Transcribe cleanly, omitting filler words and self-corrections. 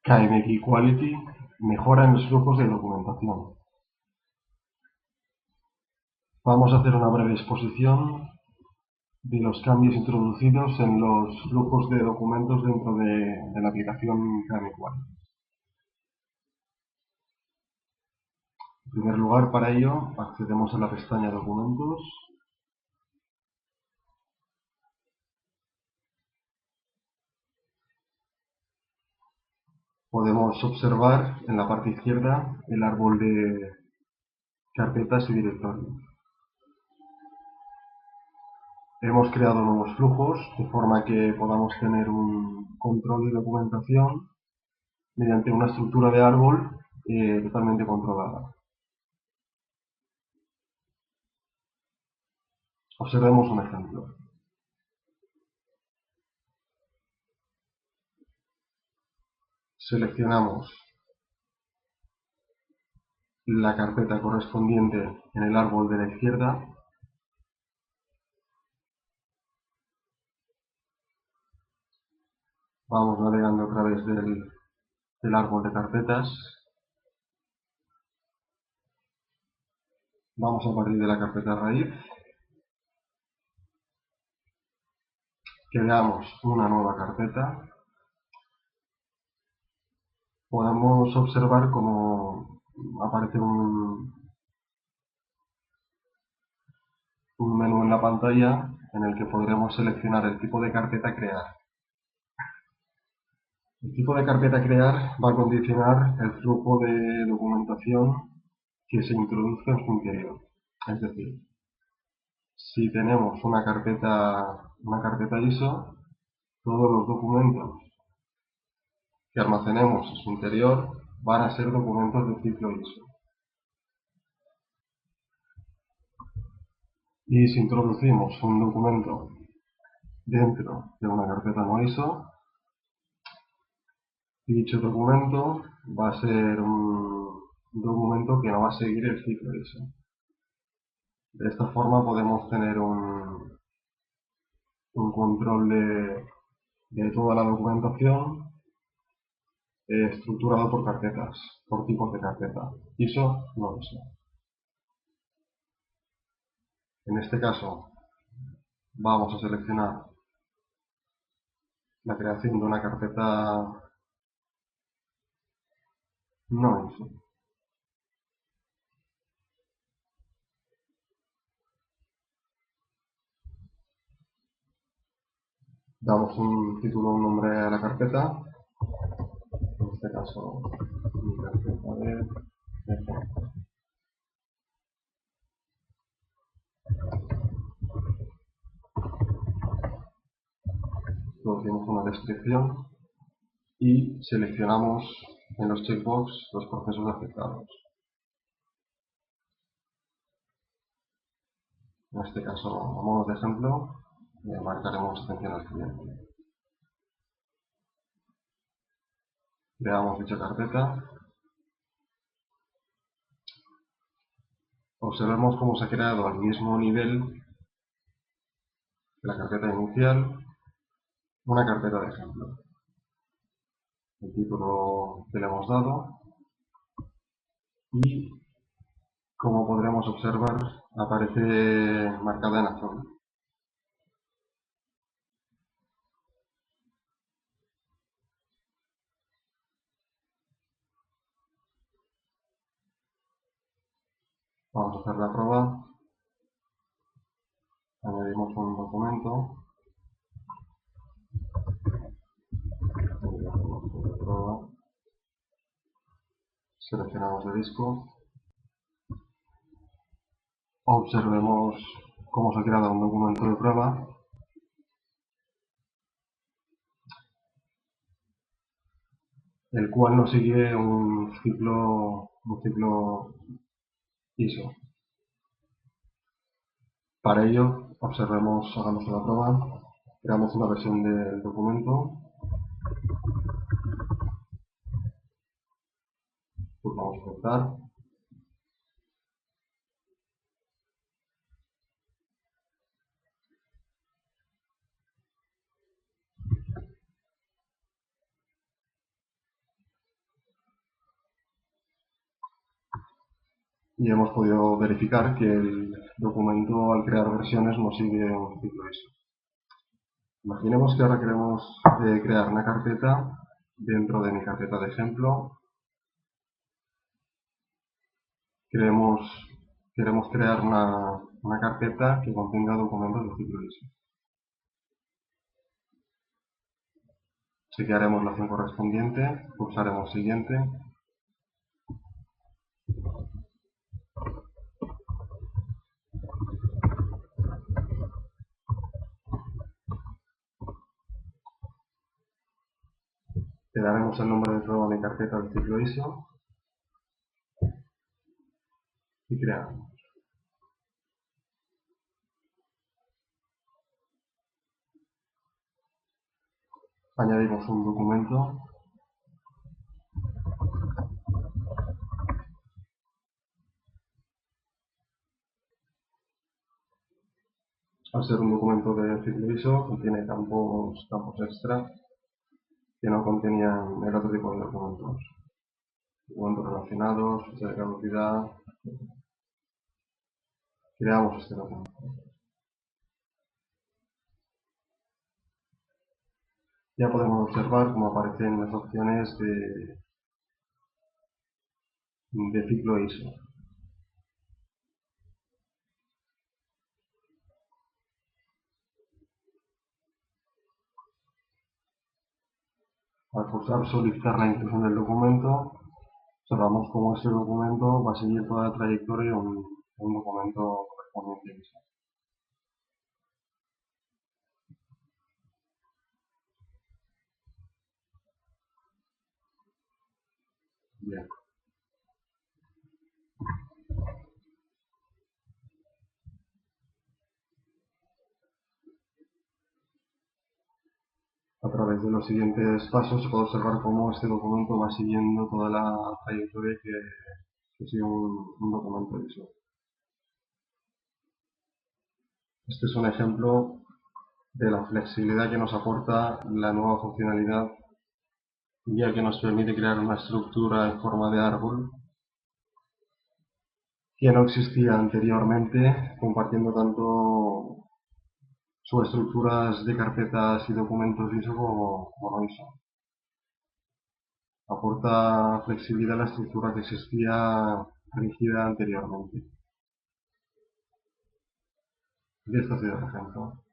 KMK Quality mejora en los flujos de documentación. Vamos a hacer una breve exposición de los cambios introducidos en los flujos de documentos dentro de la aplicación KMK Quality. En primer lugar, para ello, accedemos a la pestaña Documentos. Podemos observar en la parte izquierda el árbol de carpetas y directorios. Hemos creado nuevos flujos de forma que podamos tener un control de documentación mediante una estructura de árbol totalmente controlada. Observemos un ejemplo. Seleccionamos la carpeta correspondiente en el árbol de la izquierda. Vamos navegando a través del árbol de carpetas. Vamos a partir de la carpeta raíz. Creamos una nueva carpeta. Podemos observar cómo aparece un menú en la pantalla en el que podremos seleccionar el tipo de carpeta a crear. El tipo de carpeta a crear va a condicionar el flujo de documentación que se introduzca en su interior. Es decir, si tenemos una carpeta ISO, todos los documentos que almacenemos en su interior van a ser documentos de ciclo ISO. Y si introducimos un documento dentro de una carpeta no ISO, dicho documento va a ser un documento que no va a seguir el ciclo ISO. De esta forma podemos tener un control de toda la documentación estructurado por carpetas, por tipos de carpeta, ISO, no ISO. En este caso vamos a seleccionar la creación de una carpeta no ISO. Damos un título, un nombre a la carpeta, en este caso mi carpeta de ejemplo. Introducimos una descripción y seleccionamos en los checkbox los procesos afectados. En este caso, a modo de ejemplo, marcaremos atención al cliente. Creamos dicha carpeta. Observemos cómo se ha creado al mismo nivel que la carpeta inicial una carpeta de ejemplo. El título que le hemos dado y, como podremos observar, aparece marcada en azul. Vamos a hacer la prueba. Añadimos un documento. Seleccionamos el disco. Observemos cómo se ha creado un documento de prueba. El cual no sigue un ciclo ISO. Para ello, hagamos una prueba, creamos una versión del documento, pulsamos aceptar. y hemos podido verificar que el documento al crear versiones no sigue un ciclo ISO. Imaginemos que ahora queremos crear una carpeta dentro de mi carpeta de ejemplo. Queremos crear una carpeta que contenga documentos de ciclo ISO. Chequearemos la opción correspondiente, pulsaremos siguiente. Le daremos el nombre dentro de mi carpeta de ciclo ISO y creamos. Añadimos un documento. Al ser un documento de ciclo ISO, contiene campos extra que no contenían el otro tipo de documentos. Documentos relacionados, fecha de caducidad. Creamos este documento. Ya podemos observar cómo aparecen las opciones de ciclo ISO. Al pulsar solicitar la inclusión del documento, observamos cómo este documento va a seguir toda la trayectoria de un documento correspondiente ISO. Bien. A través de los siguientes pasos se puede observar cómo este documento va siguiendo toda la trayectoria que sigue un documento ISO. Este es un ejemplo de la flexibilidad que nos aporta la nueva funcionalidad, ya que nos permite crear una estructura en forma de árbol que no existía anteriormente, compartiendo tanto subestructuras de carpetas y documentos ISO como no ISO. Aporta flexibilidad a la estructura que existía rígida anteriormente. Y esto ha sido el ejemplo.